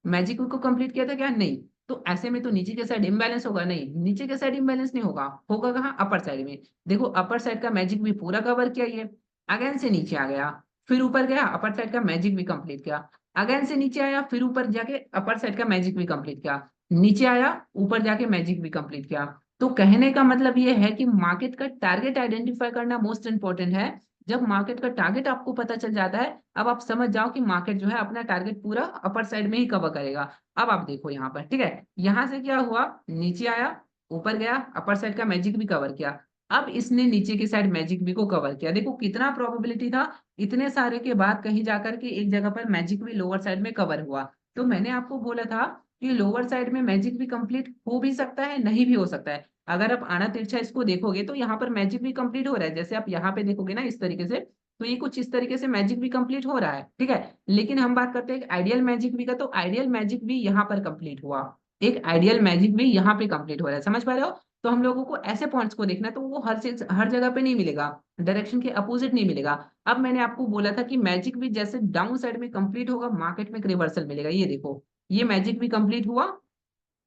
Speaker 1: मैजिक वीक को कंप्लीट किया था क्या? नहीं। तो ऐसे में तो नीचे के साइड इम्बैलेंस होगा, नहीं नीचे के साइड इम्बैलेंस नहीं होगा, होगा कहाँ? अपर साइड में। देखो अपर साइड का मैजिक भी पूरा कवर किया ये, अगेन से नीचे आ गया, फिर ऊपर गया, अपर साइड का मैजिक भी कंप्लीट किया, अगेन से नीचे आया, फिर ऊपर जाके अपर साइड का मैजिक भी कंप्लीट किया, नीचे आया, ऊपर जाके मैजिक भी कंप्लीट किया। तो कहने का मतलब ये है कि मार्केट का टारगेट आइडेंटिफाई करना मोस्ट इंपॉर्टेंट है। जब मार्केट का टारगेट आपको पता चल जाता है, अब आप समझ जाओ कि मार्केट जो है अपना टारगेट पूरा अपर साइड में ही कवर करेगा। अब आप देखो यहाँ पर, ठीक है, यहाँ से क्या हुआ, नीचे आया, ऊपर गया, अपर साइड का मैजिक भी कवर किया, अब इसने नीचे की साइड मैजिक भी को कवर किया। देखो कितना प्रोबेबिलिटी था, इतने सारे के बाद कहीं जाकर के एक जगह पर मैजिक भी लोअर साइड में कवर हुआ। तो मैंने आपको बोला था कि लोअर साइड में मैजिक भी कंप्लीट हो भी सकता है, नहीं भी हो सकता है। अगर आप आना तिरछा इसको देखोगे तो यहाँ पर मैजिक भी कंप्लीट हो रहा है, जैसे आप यहाँ पे देखोगे ना इस तरीके से, तो ये कुछ इस तरीके से मैजिक भी कंप्लीट हो रहा है, ठीक है। लेकिन हम बात करते हैं आइडियल मैजिक भी का, तो आइडियल मैजिक भी यहाँ पर कंप्लीट हुआ, एक आइडियल मैजिक भी यहाँ पे कंप्लीट हो रहा है, समझ पा रहे हो? तो हम लोगों को ऐसे पॉइंट्स को देखना है, तो वो हर चीज हर जगह पे नहीं मिलेगा, डायरेक्शन के अपोजिट नहीं मिलेगा। अब मैंने आपको बोला था कि मैजिक भी जैसे डाउन साइड में कंप्लीट होगा, मार्केट में एक रिवर्सल मिलेगा, ये देखो ये मैजिक भी कंप्लीट हुआ,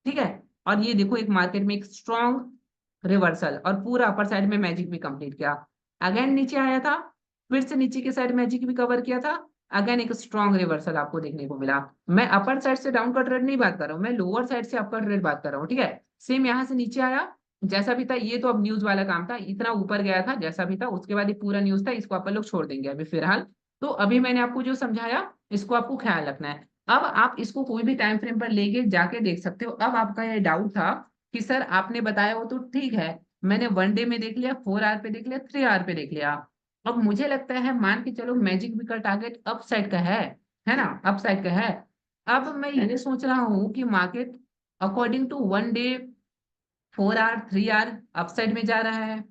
Speaker 1: ठीक है। और ये देखो एक मार्केट में एक स्ट्रॉन्ग रिवर्सल, और पूरा अपर साइड में मैजिक भी कंप्लीट किया, अगेन नीचे आया था, फिर से नीचे के साइड मैजिक भी कवर किया था, अगेन एक स्ट्रॉन्ग रिवर्सल आपको देखने को मिला। मैं अपर साइड से डाउन का ट्रेड नहीं बात कर रहा हूँ, मैं लोअर साइड से अपर ट्रेड बात कर रहा हूँ, ठीक है। सेम यहाँ से नीचे आया, जैसा भी था, ये तो अब न्यूज वाला काम था, इतना ऊपर गया था जैसा भी था, उसके बाद ये पूरा न्यूज था, इसको अपन लोग छोड़ देंगे अभी फिलहाल। तो अभी मैंने आपको जो समझाया, इसको आपको ख्याल रखना है। अब आप इसको कोई भी टाइम फ्रेम पर लेके जाके देख सकते हो। अब आपका ये डाउट था कि सर आपने बताया वो तो ठीक है, मैंने 1 डे में देख लिया, 4 आवर पे देख लिया, 3 आवर पे देख लिया, अब मुझे लगता है मान के चलो मैजिक भी का टारगेट अप साइड का है ना, अप साइड का है। अब मैं ये सोच रहा हूँ कि market according to 1 day, 4 hour, 3 hour upside में जा रहा है,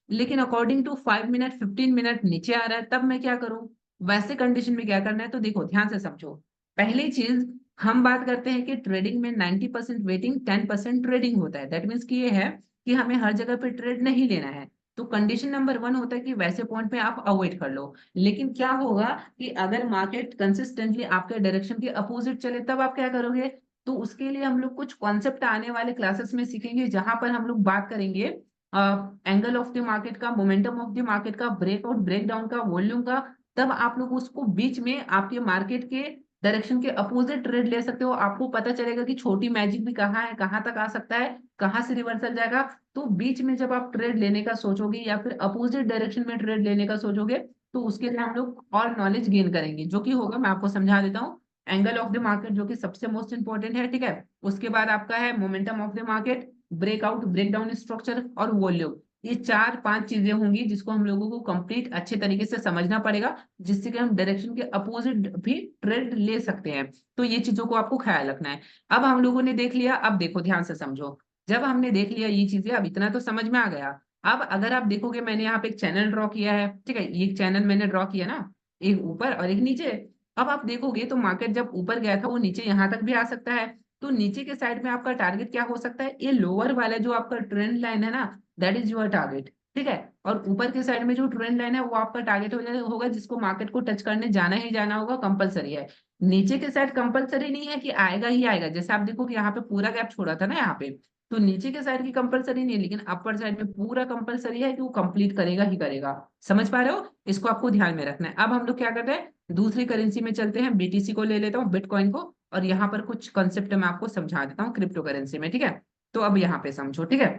Speaker 1: लेकिन अकॉर्डिंग टू 5 मिनट, 15 मिनट नीचे आ रहा है, तब मैं क्या करूं? वैसे कंडीशन में क्या करना है, तो देखो ध्यान से समझो। पहली चीज, हम बात करते हैं कि ट्रेडिंग में 90% वेटिंग, 10% ट्रेडिंग होता है। दैट मीन्स कि ये है कि हमें हर जगह पे ट्रेड नहीं लेना है। तो कंडीशन नंबर 1 होता है कि वैसे पॉइंट पे आप अवॉइड कर लो। लेकिन क्या होगा कि अगर मार्केट कंसिस्टेंटली आपके डायरेक्शन के अपोजिट चले, तब आप क्या करोगे? तो उसके लिए हम लोग कुछ कॉन्सेप्ट आने वाले क्लासेस में सीखेंगे, जहां पर हम लोग बात करेंगे एंगल ऑफ द मार्केट का, मोमेंटम ऑफ द मार्केट का, ब्रेकआउट ब्रेक डाउन का, वॉल्यूम का। तब आप लोग उसको बीच में आपके मार्केट के डायरेक्शन के अपोजिट ट्रेड ले सकते हो, आपको पता चलेगा कि छोटी मैजिक भी कहाँ है, कहाँ तक आ सकता है, कहाँ से रिवर्सल जाएगा। तो बीच में जब आप ट्रेड लेने का सोचोगे या फिर अपोजिट डायरेक्शन में ट्रेड लेने का सोचोगे, तो उसके लिए हम लोग और नॉलेज गेन करेंगे, जो कि होगा, मैं आपको समझा देता हूँ। एंगल ऑफ द मार्केट जो कि सबसे मोस्ट इंपॉर्टेंट है, ठीक है। उसके बाद आपका है momentum of the market, breakout breakdown structure और वॉल्यूम। ये 4-5 चीजें होंगी जिसको हम लोगों को कंप्लीट अच्छे तरीके से समझना पड़ेगा, जिससे कि हम डायरेक्शन के अपोजिट भी ट्रेड ले सकते हैं। तो ये चीजों को आपको ख्याल रखना है। अब हम लोगों ने देख लिया, अब देखो ध्यान से समझो। जब हमने देख लिया ये चीजें, अब इतना तो समझ में आ गया। अब अगर आप देखोगे, मैंने यहाँ पे एक चैनल ड्रॉ किया है, ठीक है, ये चैनल मैंने ड्रॉ किया ना, एक ऊपर और एक नीचे। अब आप देखोगे तो मार्केट जब ऊपर गया था, वो नीचे यहाँ तक भी आ सकता है। तो नीचे के साइड में आपका टारगेट क्या हो सकता है? ये लोअर वाला जो आपका ट्रेंड लाइन है ना, दैट इज योर टारगेट, ठीक है। और ऊपर के साइड में जो ट्रेंड लाइन है, वो आपका टारगेट होगा, जिसको मार्केट को टच करने जाना ही जाना होगा, कंपलसरी है। नीचे के साइड कंपलसरी नहीं है कि आएगा ही आएगा, जैसे आप देखो कि यहाँ पे पूरा गैप छोड़ा था ना यहाँ पे, तो नीचे के साइड की कंपलसरी नहीं है, लेकिन अपर साइड में पूरा कंपलसरी है कि वो कंप्लीट करेगा ही करेगा। समझ पा रहे हो? इसको आपको ध्यान में रखना है। अब हम लोग क्या करते हैं, दूसरी करेंसी में चलते हैं, बीटीसी को ले लेता हूँ, बिटकॉइन को, और यहाँ पर कुछ कंसेप्ट मैं आपको समझा देता हूँ क्रिप्टो करेंसी में, ठीक है। तो अब यहाँ पे समझो, ठीक है।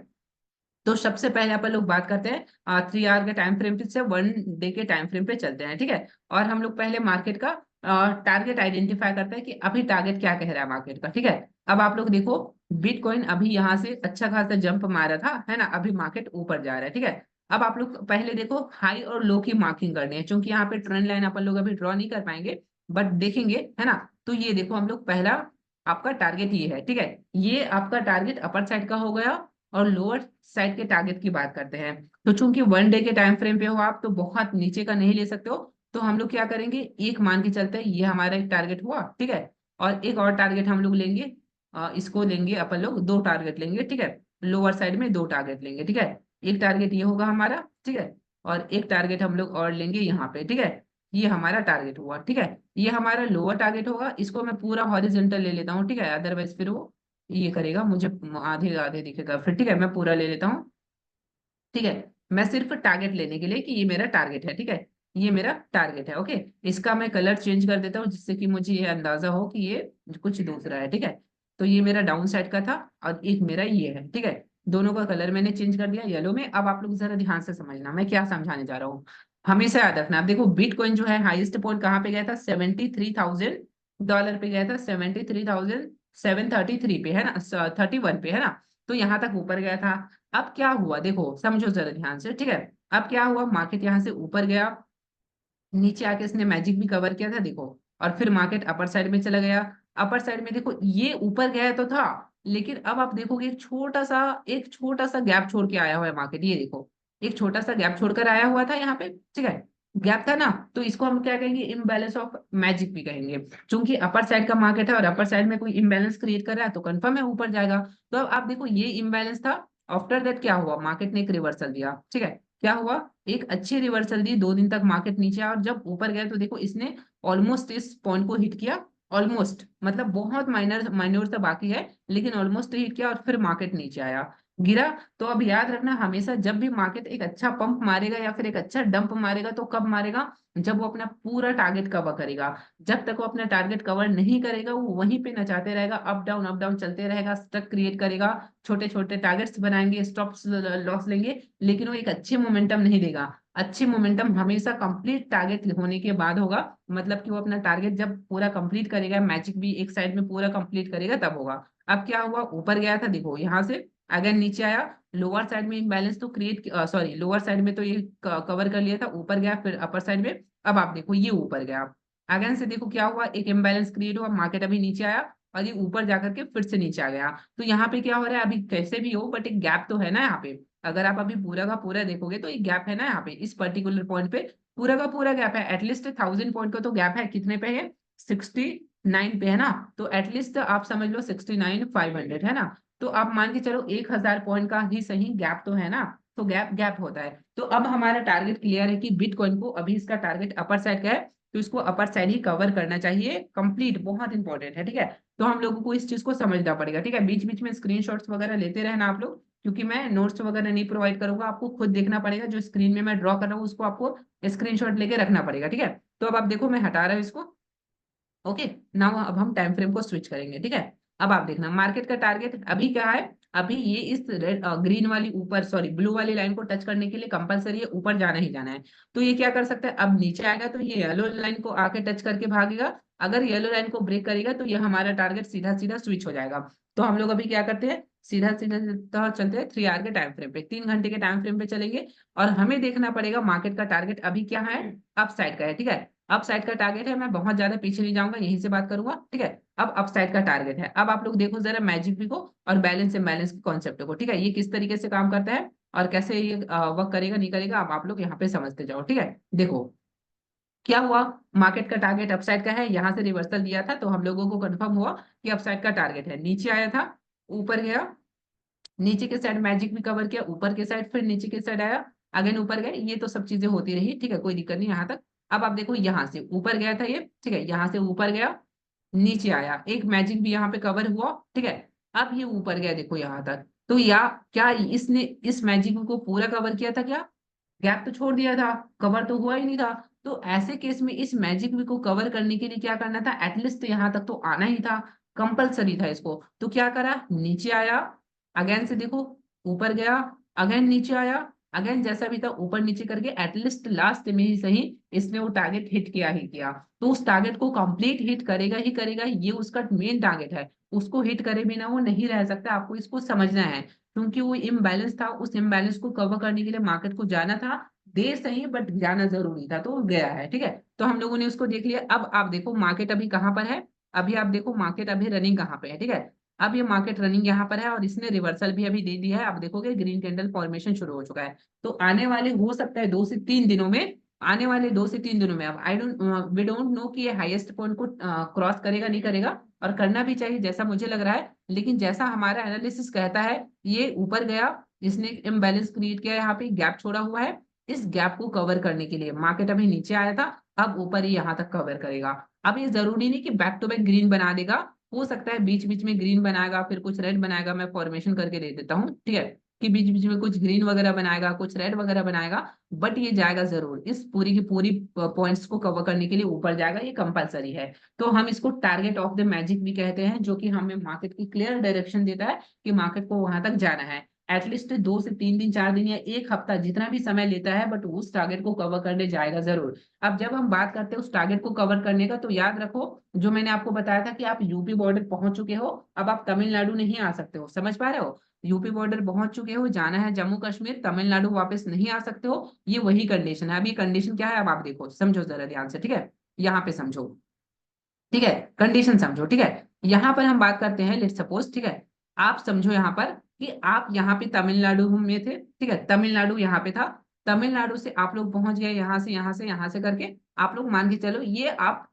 Speaker 1: तो सबसे पहले अपन लोग बात करते हैं 3 आवर के टाइम फ्रेम से 1 डे के टाइम फ्रेम पे चलते हैं, ठीक है। और हम लोग पहले मार्केट का टारगेट आइडेंटिफाई करते हैं कि अभी टारगेट क्या कह रहा है मार्केट का, ठीक है। अब आप लोग देखो, बिटकॉइन अभी यहाँ से अच्छा खासा जंप मारा था, है ना, अभी मार्केट ऊपर जा रहा है, ठीक है। अब आप लोग पहले देखो, हाई और लो की मार्किंग करनी है, क्योंकि यहाँ पे ट्रेंड लाइन अपन लोग अभी ड्रॉ नहीं कर पाएंगे, बट देखेंगे, है ना। तो ये देखो, हम लोग पहला आपका टारगेट ये है, ठीक है। ये आपका टारगेट अपर साइड का हो गया। और लोअर साइड के टारगेट की बात करते हैं, तो चूंकि 1 डे के टाइम फ्रेम पे हो आप, तो बहुत नीचे का नहीं ले सकते हो। तो हम लोग क्या करेंगे, एक मान के चलते हैं, ये हमारा एक टारगेट हुआ, ठीक है। और एक और टारगेट हम लोग लेंगे इसको लेंगे अपन लोग, 2 टारगेट लेंगे, ठीक है। लोअर साइड में 2 टारगेट लेंगे, ठीक है। एक टारगेट ये होगा हमारा, ठीक है, और एक टारगेट हम लोग और लेंगे यहाँ पे, ठीक है। ये हमारा टारगेट हुआ, ठीक है। ये हमारा लोअर टारगेट होगा, इसको मैं पूरा हॉरिजॉन्टल ले लेता हूँ, ठीक है, अदरवाइज फिर वो ये करेगा, मुझे आधे आधे दिखेगा फिर, ठीक है। मैं पूरा ले लेता हूँ, ठीक है। मैं सिर्फ टारगेट लेने के लिए कि ये मेरा टारगेट है, ठीक है, ये मेरा टारगेट है, ओके। इसका मैं कलर चेंज कर देता हूँ जिससे कि मुझे ये अंदाजा हो कि ये कुछ दूसरा है, ठीक है। तो ये मेरा डाउन साइड का था और एक मेरा ये है, ठीक है। दोनों का कलर मैंने चेंज कर दिया येलो में। अब आप लोग जरा ध्यान से समझना मैं क्या समझाने जा रहा हूँ। हमेशा याद रखना, आप देखो बिटकॉइन जो है हाईएस्ट पॉइंट कहाँ पे गया था, $73,000 पे गया था, 73,733 पे है ना, 31 पे है ना। तो यहाँ तक ऊपर गया था। अब क्या हुआ देखो, समझो जरा ध्यान से, ठीक है। अब क्या हुआ, मार्केट यहाँ से ऊपर गया, नीचे आके इसने मैजिक भी कवर किया था देखो, और फिर मार्केट अपर साइड में चला गया। अपर साइड में देखो ये ऊपर गया तो था, लेकिन अब आप देखोगे एक छोटा सा गैप छोड़ के आया हुआ है मार्केट, ये देखो एक छोटा सा गैप छोड़कर आया हुआ था यहाँ पे, ठीक है। गैप था ना, तो इसको हम क्या कहेंगे, इम्बैलेंस ऑफ मैजिक भी कहेंगे। क्योंकि अपर साइड का मार्केट है और अपर साइड में कोई इम्बैलेंस क्रिएट कर रहा है तो कंफर्म है ऊपर जाएगा। तो अब आप देखो ये इम्बैलेंस था। आफ्टर दैट क्या हुआ, मार्केट ने एक रिवर्सल दिया, ठीक है। क्या हुआ, एक अच्छी रिवर्सल दी, 2 दिन तक मार्केट नीचे आया और जब ऊपर गया तो देखो इसने ऑलमोस्ट इस पॉइंट को हिट किया। ऑलमोस्ट मतलब बहुत माइनर माइन्योर सा बाकी है, लेकिन ऑलमोस्ट हिट किया और फिर मार्केट नीचे आया, गिरा। तो अब याद रखना, हमेशा जब भी मार्केट एक अच्छा पंप मारेगा या फिर एक अच्छा डंप मारेगा तो कब मारेगा, जब वो अपना पूरा टारगेट कवर करेगा। जब तक वो अपना टारगेट कवर नहीं करेगा वो वहीं पे नचाते रहेगा, अप डाउन चलते रहेगा, स्टक क्रिएट करेगा, छोटे छोटे टारगेट्स बनाएंगे, स्टॉप लॉस लेंगे, लेकिन वो एक अच्छे मोमेंटम नहीं देगा। अच्छी मोमेंटम हमेशा कंप्लीट टारगेट होने के बाद होगा, मतलब कि वो अपना टारगेट जब पूरा कंप्लीट करेगा, मैजिक भी एक साइड में पूरा कंप्लीट करेगा तब होगा। अब क्या हुआ, ऊपर गया था देखो यहाँ से, अगर नीचे आया, लोअर साइड में इम्बैलेंस तो क्रिएट, सॉरी लोअर साइड में तो ये कवर कर लिया था, ऊपर गया फिर अपर साइड में। अब आप देखो ये ऊपर गया, अगेन से देखो क्या हुआ, एक इम्बैलेंस क्रिएट हुआ, मार्केट अभी नीचे आया और ये ऊपर जाकर के फिर से नीचे आ गया। तो यहाँ पे क्या हो रहा है, अभी कैसे भी हो बट एक गैप तो है ना यहाँ पे। अगर आप अभी पूरा का पूरा देखोगे तो एक गैप है ना यहाँ पे, इस पर्टिकुलर पॉइंट पे पूरा का पूरा गैप है, एटलीस्ट 1000 पॉइंट का तो गैप है। कितने पे है, 69 पे है ना। तो एटलीस्ट आप समझ लो 69,500 है ना। तो आप मान के चलो 1000 पॉइंट का ही सही गैप तो है ना। तो गैप गैप होता है। तो अब हमारा टारगेट क्लियर है कि बिटकॉइन को अभी इसका टारगेट अपर साइड का है, तो इसको अपर साइड ही कवर करना चाहिए कंप्लीट, बहुत इंपॉर्टेंट है, ठीक है। तो हम लोगों को इस चीज को समझना पड़ेगा, ठीक है। बीच बीच में स्क्रीनशॉट्स वगैरह लेते रहना आप लोग, क्योंकि मैं नोट्स वगैरह नहीं प्रोवाइड करूंगा, आपको खुद देखना पड़ेगा, जो स्क्रीन में मैं ड्रॉ कर रहा हूँ उसको आपको स्क्रीनशॉट लेके रखना पड़ेगा, ठीक है। तो अब आप देखो मैं हटा रहा हूँ इसको, ओके। नाउ अब हम टाइम फ्रेम को स्विच करेंगे, ठीक है। अब आप देखना मार्केट का टारगेट अभी क्या है, अभी ये इस रेड ग्रीन वाली ऊपर सॉरी ब्लू वाली लाइन को टच करने के लिए कंपलसरी है, ऊपर जाना ही जाना है। तो ये क्या कर सकता है, अब नीचे आएगा तो ये येलो लाइन को आके टच करके भागेगा। अगर येलो लाइन को ब्रेक करेगा तो ये हमारा टारगेट सीधा सीधा स्विच हो जाएगा। तो हम लोग अभी क्या करते हैं, सीधा सीधा सीधा चलते हैं 3 आवर के टाइम फ्रेम पे, 3 घंटे के टाइम फ्रेम पे चलेंगे। और हमें देखना पड़ेगा मार्केट का टारगेट अभी क्या है, अप साइड का है, ठीक है। अप साइड का टारगेट है, मैं बहुत ज्यादा पीछे नहीं जाऊंगा, यहीं से बात करूंगा, ठीक है। अब अप साइड का टारगेट है। अब आप लोग देखो जरा मैजिक भी को और बैलेंस इम्बैलेंस के कॉन्सेप्ट को, ठीक है, ये किस तरीके से काम करता है और कैसे ये वर्क करेगा नहीं करेगा, अब आप लोग यहाँ पे समझते जाओ, ठीक है। देखो क्या हुआ, मार्केट का टारगेट अपसाइड का है, यहाँ से रिवर्सल दिया था तो हम लोगों को कंफर्म हुआ कि अपसाइड का टारगेट है। नीचे आया था, ऊपर गया, नीचे के साइड मैजिक भी कवर किया, ऊपर के साइड फिर नीचे के साइड आया, अगेन ऊपर गए, ये तो सब चीजें होती रही, ठीक है, कोई दिक्कत नहीं यहाँ तक। अब आप देखो यहाँ से ऊपर गया था ये, ठीक है, यहाँ से ऊपर गया, नीचे आया, एक मैजिक भी यहाँ पे कवर हुआ, ठीक है। अब ये ऊपर गया देखो यहाँ तक, तो या क्या इसने इस मैजिक को पूरा कवर किया था क्या, गैप तो छोड़ दिया था, कवर तो हुआ ही नहीं था। तो ऐसे केस में इस मैजिक वी को कवर करने के लिए क्या करना था, एटलीस्ट यहाँ तक तो आना ही था, कंपलसरी था इसको। तो क्या करा, नीचे आया, अगेन से देखो ऊपर गया, अगेन नीचे आया, अगेन जैसा भी था ऊपर नीचे करके एटलीस्ट लास्ट में ही सही इसने वो टारगेट हिट किया ही किया। तो उस टारगेट को कंप्लीट हिट करेगा ही करेगा, ये उसका मेन टारगेट है, उसको हिट करे बिना वो नहीं रह सकता, आपको इसको समझना है। क्योंकि वो इम्बैलेंस था, उस इम्बैलेंस को कवर करने के लिए मार्केट को जाना था, देर सही बट जाना जरूरी था, तो वो गया है, ठीक है। तो हम लोगों ने उसको देख लिया। अब आप देखो मार्केट अभी कहाँ पर है, अभी आप देखो मार्केट अभी रनिंग कहाँ पे है, ठीक है। अब ये मार्केट रनिंग यहाँ पर है और इसने रिवर्सल भी अभी दे दिया है, आप देखोगे ग्रीन कैंडल फॉर्मेशन शुरू हो चुका है। तो आने वाले हो सकता है 2 से 3 दिनों में आने वाले 2 से 3 दिनों में, अब वी डोंट नो कि ये हाईएस्ट पॉइंट को क्रॉस करेगा नहीं करेगा, और करना भी चाहिए जैसा मुझे लग रहा है, लेकिन जैसा हमारा एनालिसिस कहता है ये ऊपर गया, इसने इम्बैलेंस क्रिएट किया, यहाँ पे गैप छोड़ा हुआ है, इस गैप को कवर करने के लिए मार्केट अभी नीचे आया था, अब ऊपर ही यहाँ तक कवर करेगा। अब ये जरूरी नहीं कि बैक टू बैक ग्रीन बना देगा, हो सकता है बीच बीच में ग्रीन बनाएगा फिर कुछ रेड बनाएगा, मैं फॉर्मेशन करके दे देता हूँ, ठीक है, कि बीच बीच में कुछ ग्रीन वगैरह बनाएगा कुछ रेड वगैरह बनाएगा, बट ये जाएगा जरूर, इस पूरी की पूरी पॉइंट्स को कवर करने के लिए ऊपर जाएगा, ये कंपलसरी है। तो हम इसको टारगेट ऑफ द मैजिक भी कहते हैं, जो कि हमें मार्केट की क्लियर डायरेक्शन देता है कि मार्केट को वहां तक जाना है। एटलीस्ट 2 से 3 दिन 4 दिन या एक हफ्ता जितना भी समय लेता है, बट उस टारगेट को कवर करने जाएगा जरूर। अब जब हम बात करते हैं उस टारगेट को कवर करने का, तो याद रखो जो मैंने आपको बताया था कि आप यूपी बॉर्डर पहुंच चुके हो, अब आप तमिलनाडु नहीं आ सकते हो, समझ पा रहे हो, यूपी बॉर्डर पहुंच चुके हो, जाना है जम्मू कश्मीर, तमिलनाडु वापस नहीं आ सकते हो, ये वही कंडीशन है। अब ये कंडीशन क्या है, अब आप देखो समझो जरा ध्यान से, ठीक है, यहाँ पे समझो, ठीक है, कंडीशन समझो, ठीक है। यहाँ पर हम बात करते हैं, लेट सपोज, ठीक है, आप समझो यहाँ पर कि आप यहाँ पे तमिलनाडु में थे, ठीक है, तमिलनाडु यहाँ पे था, तमिलनाडु से आप लोग पहुंच गए यहाँ से यहाँ से यहाँ से करके, आप लोग मान के चलो ये आप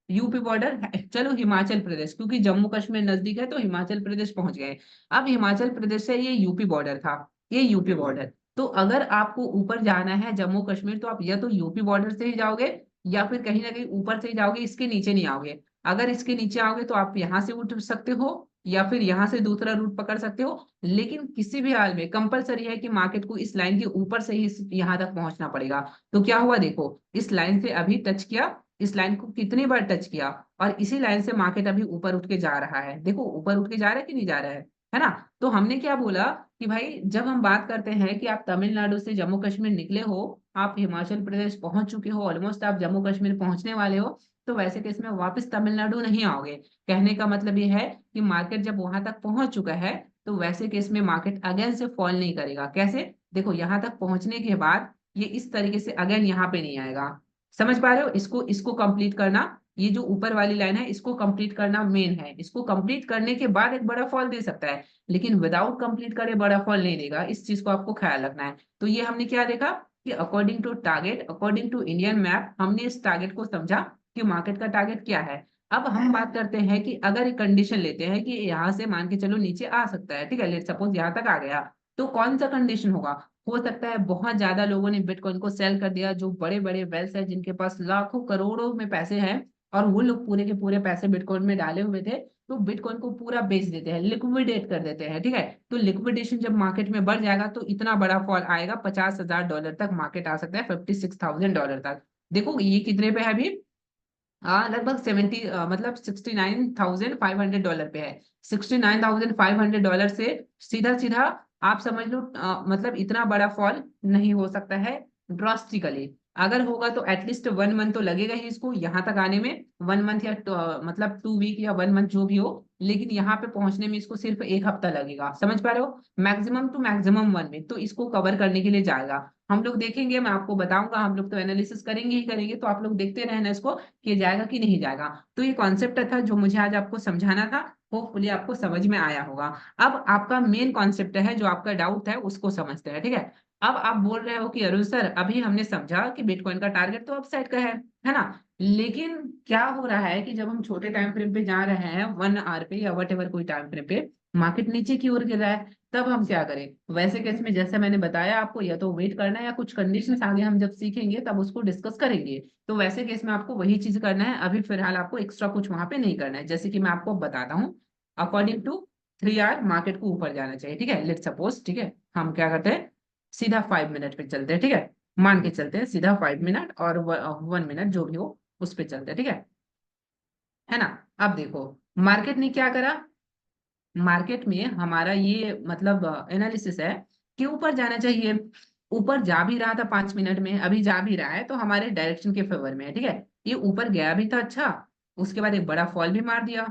Speaker 1: यूपी बॉर्डर, चलो हिमाचल प्रदेश, क्योंकि जम्मू कश्मीर नजदीक है तो हिमाचल प्रदेश पहुंच गए। अब हिमाचल प्रदेश से ये यूपी बॉर्डर था, ये यूपी बॉर्डर, तो अगर आपको ऊपर जाना है जम्मू कश्मीर, तो आप या तो यूपी बॉर्डर से ही जाओगे, या फिर कहीं ना कहीं ऊपर से ही जाओगे, इसके नीचे नहीं आओगे। अगर इसके नीचे आओगे तो आप यहाँ से उठ सकते हो, या फिर यहाँ से दूसरा रूट पकड़ सकते हो, लेकिन किसी भी हाल में कंपलसरी है कि मार्केट को इस लाइन के ऊपर से ही यहाँ तक पहुंचना पड़ेगा। तो क्या हुआ देखो, इस लाइन से अभी टच किया, इस लाइन को कितनी बार टच किया, और इसी लाइन से मार्केट अभी ऊपर उठ के जा रहा है, देखो ऊपर उठ के जा रहा है कि नहीं जा रहा है ना। तो हमने क्या बोला कि भाई जब हम बात करते हैं कि आप तमिलनाडु से जम्मू कश्मीर निकले हो, आप हिमाचल प्रदेश पहुंच चुके हो, ऑलमोस्ट आप जम्मू कश्मीर पहुंचने वाले हो, तो वैसे केस में वापस तमिलनाडु नहीं आओगे। कहने का मतलब ये है कि मार्केट जब वहां तक पहुंच चुका है, तो वैसे केस में मार्केट अगेन से फॉल नहीं करेगा। कैसे, देखो यहाँ तक पहुंचने के बाद ये इस तरीके से अगेन यहाँ पे नहीं आएगा, समझ पा रहे हो, इसको इसको कंप्लीट करना, ये जो ऊपर वाली लाइन है इसको कंप्लीट करना मेन है, इसको कंप्लीट करने के बाद एक बड़ा फॉल दे सकता है, लेकिन विदाउट कंप्लीट करे बड़ा फॉल नहीं देगा, इस चीज को आपको ख्याल रखना है। तो ये हमने क्या देखा कि according to target, according to Indian map, हमने इस टारगेट को समझा कि मार्केट का टारगेट क्या है। अब हम बात करते हैं कि अगर एक कंडीशन लेते हैं कि यहाँ से मान के चलो नीचे आ सकता है, ठीक है, लेट सपोज यहाँ तक आ गया, तो कौन सा कंडीशन होगा, हो सकता है बहुत ज्यादा लोगों ने बिटकॉइन को सेल कर दिया, जो बड़े बड़े वेल्थ है जिनके पास लाखों करोड़ों में पैसे हैं, और वो लोग पूरे के पूरे पैसे बिटकॉइन में डाले हुए थे, तो बिटकॉइन को पूरा बेच देते हैं, लिक्विडेट कर देते हैं, ठीक है। तो लिक्विडेशन जब मार्केट में बढ़ जाएगा तो इतना बड़ा फॉल आएगा, $50,000 तक मार्केट आ सकता है, $56,000 तक। देखो ये कितने पे है अभी, लगभग 70, मतलब $69,500 पे है, $69,500 से सीधा सीधा आप समझ लो, मतलब इतना बड़ा फॉल नहीं हो सकता है ड्रास्टिकली। अगर होगा तो एटलीस्ट 1 मंथ तो लगेगा ही इसको यहाँ तक आने में, 1 मंथ या मतलब 2 वीक या 1 मंथ जो भी हो, लेकिन यहाँ पे पहुंचने में इसको सिर्फ एक हफ्ता लगेगा, समझ पा रहे हो, मैक्सिमम टू मैक्सिमम 1 वीक तो इसको कवर करने के लिए जाएगा। हम लोग देखेंगे, मैं आपको बताऊंगा, हम लोग तो एनालिसिस करेंगे ही करेंगे, तो आप लोग देखते रहना इसको कि जाएगा कि नहीं जाएगा। तो ये कॉन्सेप्ट था जो मुझे आज आपको समझाना था, होपफुली आपको समझ में आया होगा। अब आपका मेन कॉन्सेप्ट है, जो आपका डाउट है उसको समझते हैं, ठीक है। अब आप बोल रहे हो कि अरुण सर अभी हमने समझा कि बिटकॉइन का टारगेट तो अपसाइड का है ना, लेकिन क्या हो रहा है कि जब हम छोटे टाइम फ्रेम पे जा रहे हैं, 1 आवर पे या वट एवर कोई टाइम फ्रेम पे, मार्केट नीचे की ओर गिर रहा है, तब हम क्या करें। वैसे केस में जैसे मैंने बताया आपको, या तो वेट करना है, या कुछ कंडीशंस आगे हम जब सीखेंगे तब उसको डिस्कस करेंगे। तो वैसे केस में आपको वही चीज करना है, अभी फिलहाल आपको एक्स्ट्रा कुछ वहां पे नहीं करना है। जैसे कि मैं आपको बताता हूँ, अकॉर्डिंग टू 3 आवर मार्केट को ऊपर जाना चाहिए, ठीक है, लेट सपोज, ठीक है, हम क्या करते हैं, सीधा 5 मिनट पे चलते हैं, ठीक है, मान के चलते हैं सीधा 5 मिनट और 1 मिनट जो भी हो उस पे चलते हैं, ठीक है ना। अब देखो मार्केट ने क्या करा, मार्केट में हमारा ये मतलब एनालिसिस है कि ऊपर जाना चाहिए, ऊपर जा भी रहा था 5 मिनट में, अभी जा भी रहा है, तो हमारे डायरेक्शन के फेवर में है, ठीक है, ये ऊपर गया भी था, अच्छा, उसके बाद एक बड़ा फॉल भी मार दिया।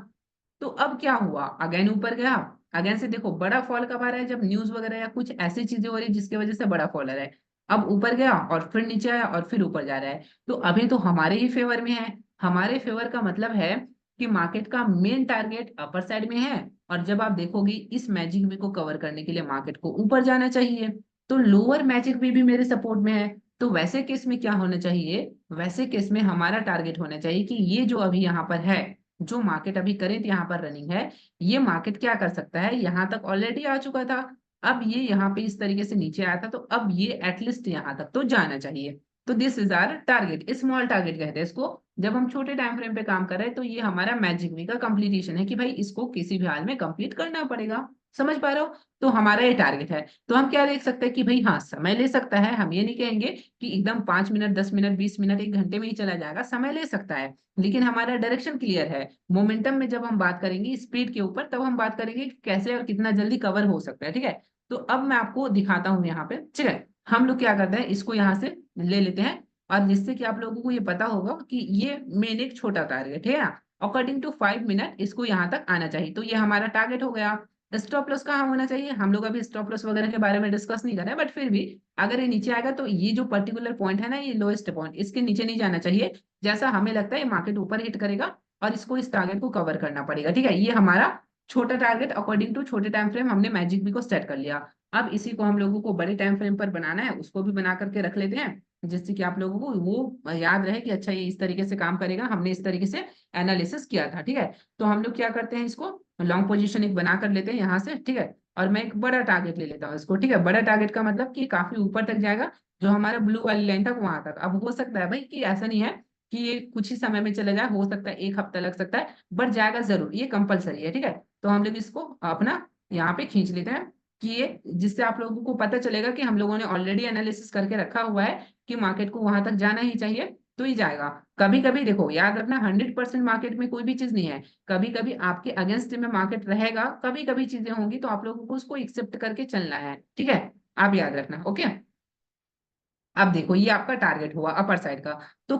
Speaker 1: तो अब क्या हुआ, अगेन ऊपर गया, अगेन से देखो बड़ा फॉल कब आ रहा है, जब न्यूज वगैरह या कुछ ऐसी चीजें हो रही है जिसकी वजह से बड़ा फॉल आ रहा है। अब ऊपर गया और फिर नीचे आया और फिर ऊपर जा रहा है, तो अभी तो हमारे ही फेवर में है। हमारे फेवर का मतलब है कि मार्केट का मेन टारगेट अपर साइड में है, और जब आप देखोगे इस मैजिक वे को कवर करने के लिए मार्केट को ऊपर जाना चाहिए, तो लोअर मैजिक वे भी मेरे सपोर्ट में है। तो वैसे केस में क्या होना चाहिए, वैसे केस में हमारा टारगेट होना चाहिए कि ये जो अभी यहाँ पर है, जो मार्केट अभी करेंट यहाँ पर रनिंग है, ये मार्केट क्या कर सकता है, यहाँ तक ऑलरेडी आ चुका था, अब ये यहाँ पे इस तरीके से नीचे आया था, तो अब ये एटलीस्ट यहाँ तक तो जाना चाहिए। तो this is our target, small target कहते हैं इसको। जब हम छोटे टाइम फ्रेम पे काम कर रहे हैं तो ये हमारा मैजिक वी का कंप्लीटेशन है कि भाई इसको किसी भी हाल में कंप्लीट करना पड़ेगा। समझ पा रहे हो? तो हमारा ये टारगेट है। तो हम क्या देख सकते हैं कि भाई हाँ, समय ले सकता है, हम ये नहीं कहेंगे कि एकदम 5 मिनट 10 मिनट 20 मिनट 1 घंटे में ही चला जाएगा, समय ले सकता है, लेकिन हमारा डायरेक्शन क्लियर है। मोमेंटम में जब हम बात करेंगे स्पीड के ऊपर, तब हम बात करेंगे कि कैसे और कितना जल्दी कवर हो सकता है। ठीक है, तो अब मैं आपको दिखाता हूँ यहाँ पे। ठीक है, हम लोग क्या करते हैं, इसको यहाँ से ले लेते हैं, और जिससे कि आप लोगों को ये पता होगा कि ये मेन एक छोटा टारगेट है ना, अकॉर्डिंग टू 5 मिनट इसको यहाँ तक आना चाहिए, तो ये हमारा टारगेट हो गया। स्टॉप लॉस कहाँ होना चाहिए, हम लोग अभी स्टॉप लॉस वगैरह के बारे में डिस्कस नहीं कर रहे हैं, बट फिर भी अगर ये नीचे आएगा तो ये जो पर्टिकुलर पॉइंट है ना, ये लोएस्ट पॉइंट, इसके नीचे नहीं जाना चाहिए। जैसा हमें लगता है ये मार्केट ऊपर हिट करेगा और इसको इस टारगेट को कवर करना पड़ेगा। ठीक है, ये हमारा छोटा टारगेट अकॉर्डिंग टू छोटे टाइम फ्रेम हमने मैजिक बी को सेट कर लिया। अब इसी को हम लोगों को बड़े टाइम फ्रेम पर बनाना है, उसको भी बना करके रख लेते हैं, जिससे कि आप लोगों को वो याद रहे कि अच्छा ये इस तरीके से काम करेगा, हमने इस तरीके से एनालिसिस किया था। ठीक है, तो हम लोग क्या करते हैं, इसको लॉन्ग पोजीशन एक बना कर लेते हैं यहाँ से। ठीक है, और मैं एक बड़ा टारगेट ले लेता हूँ इसको। ठीक है, बड़ा टारगेट का मतलब कि काफी ऊपर तक जाएगा, जो हमारा ब्लू वाली लाइन तक वहां तक। अब हो सकता है भाई कि ऐसा नहीं है कि ये कुछ ही समय में चला जाए, हो सकता है 1 हफ्ता लग सकता है, बट जाएगा जरूर, ये कंपलसरी है। ठीक है, तो हम लोग इसको अपना यहाँ पे खींच लेते हैं कि ये, जिससे आप लोगों को पता चलेगा कि हम लोगों ने ऑलरेडी एनालिसिस करके रखा हुआ है कि मार्केट को वहां तक जाना ही चाहिए, तो ही जाएगा। कभी कभी देखो, याद रखना, 100% मार्केट में कोई भी चीज नहीं है, कभी कभी आपके अगेंस्ट में मार्केट रहेगा, कभी कभी चीजें होंगी, तो आप लोगों को उसको एक्सेप्ट करके चलना है। ठीक है, आप याद रखना। ओके, अब देखो ये आपका टारगेट हुआ अपर साइड का, तो